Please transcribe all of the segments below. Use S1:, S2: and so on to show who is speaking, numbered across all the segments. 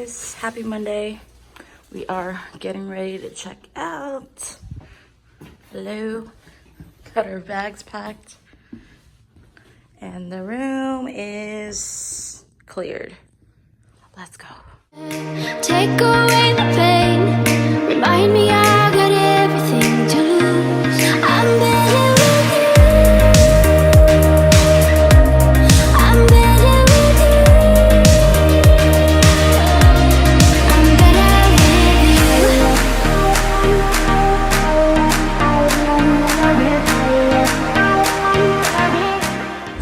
S1: guys, happy Monday. We are getting ready to check out. Hello. Got our bags packed. And the room is cleared. Let's go.
S2: Take away the pain. Remind me I got everything to lose. I'm better with you. I'm better with you. I'm better with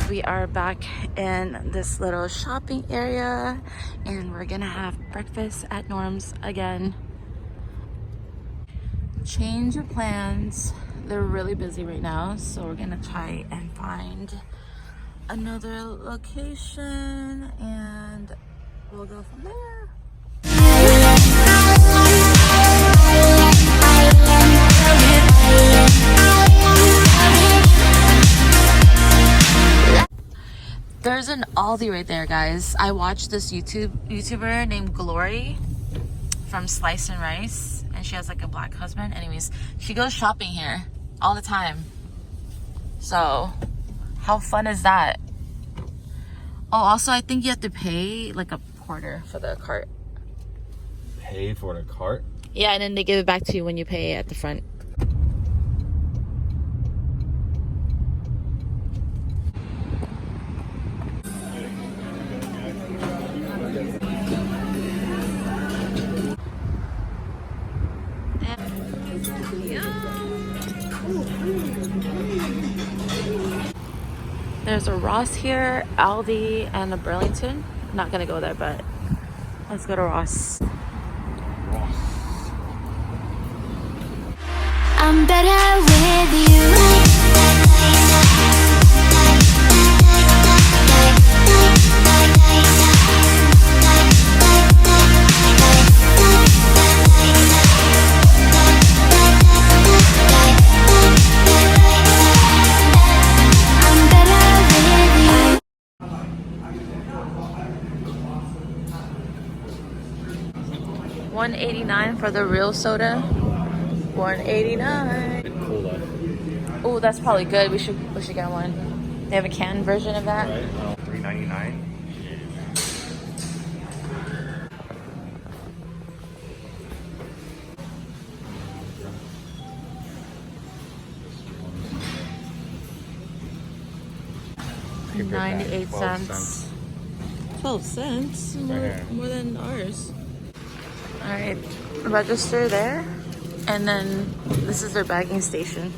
S2: you.
S1: We are back in this little shopping area and we're gonna have breakfast at Norm's again. Change of plans. They're really busy right now, so we're gonna try and find another location and we'll go from there. There's an Aldi right there, guys. I watched this YouTuber named Glory from Slice and Rice, and she has like a black husband. Anyways, she goes shopping here all the time. So, how fun is that? Oh, also, I think you have to pay like a quarter for the cart.
S3: Pay for the cart?
S1: Yeah, and then they give it back to you when you pay at the front. There's a Ross here, Aldi, and a Burlington. Not gonna go there, but let's go to Ross.
S2: I'm better with you.
S1: $1.89 for the real soda. $1.89.
S3: Cola.
S1: Oh, that's probably good. We should get one. They have a canned version of that.
S3: Right? $3.99. Paper bag,
S1: 98
S3: 12
S1: cents. 12 cents? More than ours. Alright, register there. And then this is their bagging station.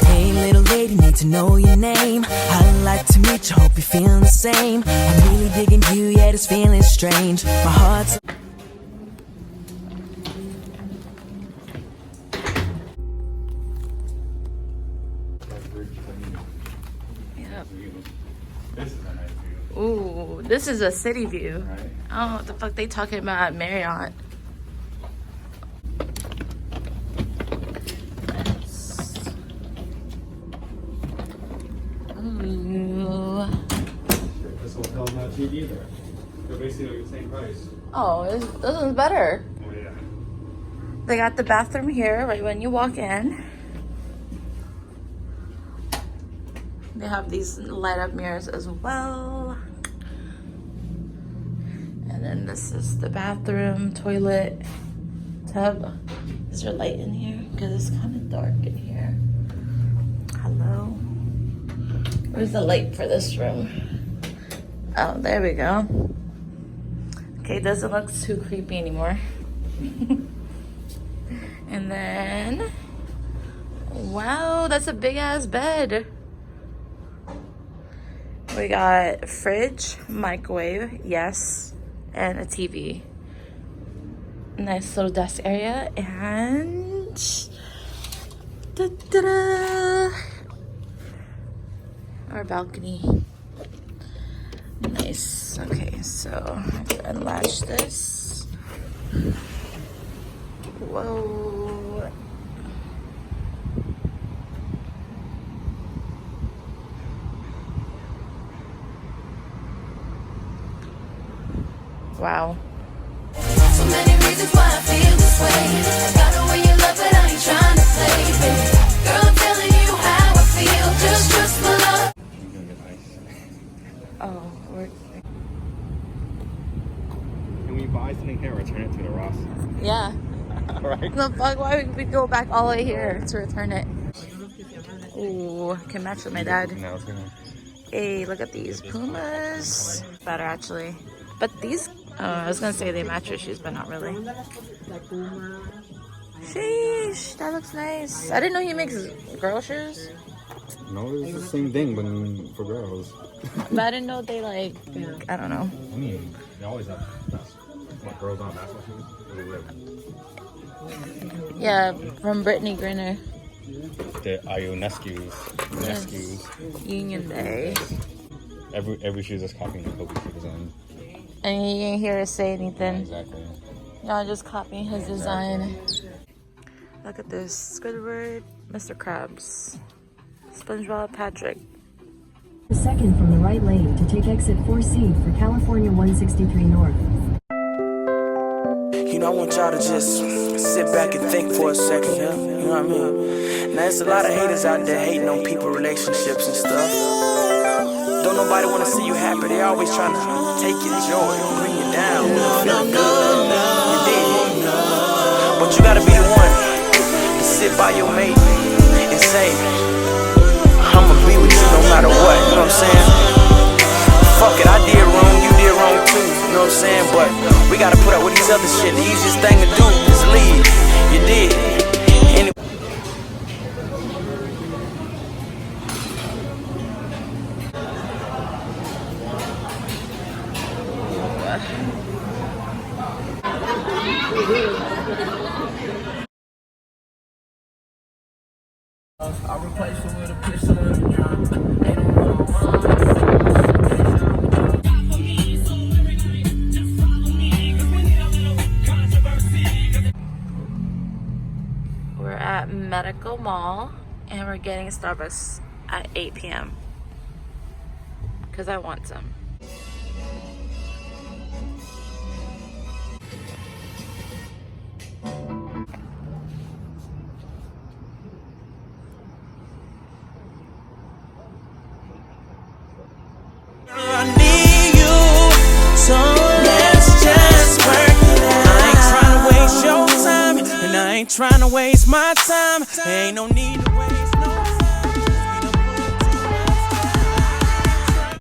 S4: Hey little lady, need to know your name. I'd like to meet you, hope you're feeling the same. I'm really digging you, yet it's feeling strange. My heart's
S1: Yep.
S3: This is a nice view.
S1: Ooh, this is a city view.
S3: Right?
S1: I don't know what the fuck they talking about at Marriott. Ooh.
S3: This hotel's not cheap either. They're basically the same price.
S1: Oh, this one's better.
S3: Oh yeah.
S1: They got the bathroom here right when you walk in. They have these light up mirrors as well. And then this is the bathroom, toilet, tub. Is there light in here? Because it's kind of dark in here. Hello? Where's the light for this room? Oh, there we go. Okay, doesn't look too creepy anymore. And then, wow, that's a big ass bed. We got fridge, microwave, yes, and a TV. Nice little desk area, and da-da-da, our balcony. Nice. Okay, so I have to unlatch this. Whoa. Wow.
S2: So many reasons why I feel this way. I got the way you love it, I ain't trying to play, baby. Girl, I'm telling you how I feel. Just trust my love.
S3: I'm gonna get ice.
S1: Oh, we're...
S3: Can we buy something here or return it to the Ross?
S1: Yeah.
S3: Alright.
S1: The fuck? Why would we go back all the way here to return it? Ooh, can match with my dad.
S3: No, it's gonna...
S1: Hey, look at these Pumas. Better actually. But these, I was gonna say they match your shoes, but not really. Sheesh, that looks nice. I didn't know he makes girl shoes.
S3: No, it's the same thing, but for girls.
S1: But I didn't know they like, I don't know.
S3: I mean, they always have what, girls on basketball shoes? Where they live.
S1: Yeah, from Brittany Griner.
S3: The Ionescu's.
S1: Yes. Union Day.
S3: Every shoe is copying the Kobe shoe design.
S1: And you didn't hear us say anything.
S3: Exactly.
S1: Y'all just copying his design. Look at this. Squidward, Mr. Krabs, SpongeBob, Patrick.
S5: The second from the right lane to take exit 4C for California 163 North.
S4: You know, I want y'all to just sit back and think for a second, yeah? You know what I mean? Now, there's a lot of haters out there hating on people, relationships and stuff. Don't nobody want to see you happy. They always trying to take your joy and bring you down. You did. But you gotta be the one to sit by your mate and say, I'ma be with you no matter what. You know what I'm saying? Fuck it, I did wrong, you did wrong too. You know what I'm saying? But we gotta put up with each other shit. The easiest thing to do is leave. You did. Anyway.
S6: I'll replace you with a pistol and a drum. They don't want
S1: We're at Medical Mall and we're getting Starbucks at 8 p.m. because I want some.
S4: I need you, so let's just work it out. I ain't trying to waste your time, and I ain't trying to waste my time. Ain't no need to